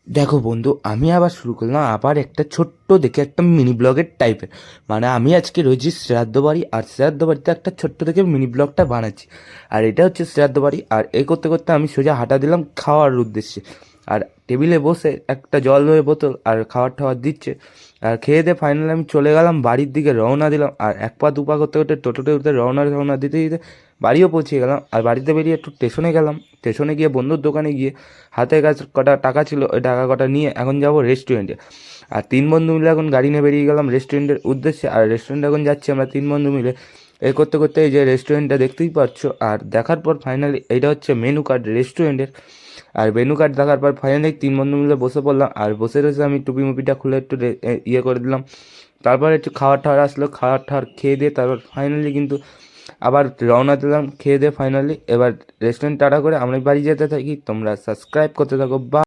দেখো বন্ধু, আমি আবার শুরু করলাম আবার একটা ছোট্ট দেখে একটা মিনি ব্লগের টাইপের। মানে আমি আজকে রয়েছি শ্রাদ্ধ বাড়ি, আর শ্রাদ্ধ বাড়িতে একটা ছোট্ট দেখে মিনি ব্লগটা বানাচ্ছি। আর এটা হচ্ছে শ্রাদ্ধ বাড়ি, আর এই করতে করতে আমি সোজা হাঁটা দিলাম খাওয়ার উদ্দেশ্যে। আর টেবিলে বসে একটা জল হয়ে বোতল আর খাবার টাবার দিচ্ছে। আর খেয়ে দিয়ে ফাইনালি আমি চলে গেলাম বাড়ির দিকে, রওনা দিলাম। আর এক পা দু পা করতে করতে টোটোতে উঠতে রওনা রওনা দিতে দিতে বাড়িও পৌঁছে গেলাম। আর বাড়িতে বেরিয়ে একটু স্টেশনে গেলাম। স্টেশনে গিয়ে বন্ধুর দোকানে গিয়ে হাতে কাছে কটা টাকা ছিল, ওই টাকা কটা নিয়ে এখন যাব রেস্টুরেন্টে। আর তিন বন্ধু মিলে এখন গাড়ি নিয়ে বেরিয়ে গেলাম রেস্টুরেন্টের উদ্দেশ্যে। আর রেস্টুরেন্টে এখন যাচ্ছি আমরা তিন বন্ধু মিলে। এই করতে করতে এই যে রেস্টুরেন্টটা দেখতেই পাচ্ছ, আর দেখার পর ফাইনালি এইটা হচ্ছে মেনু কার্ড রেস্টুরেন্টের। আর মেনু কার্ড দেখার পর ফাইনালি তিন বন্ধু মিলে বসে পড়লাম। আর বসে রয়েছে আমি টুপি মুপিটা খুলে একটু ইয়ে করে দিলাম। তারপর একটু খাবার টাবার আসলো, খাবার টাবার খেয়ে দিয়ে তারপর ফাইনালি কিন্তু আবার রওনা দিলাম খেয়ে দিয়ে ফাইনালি। এবার রেস্টুরেন্ট টাটা করে আমরা বাড়ি যেতে থাকি। তোমরা সাবস্ক্রাইব করতে থাকো বা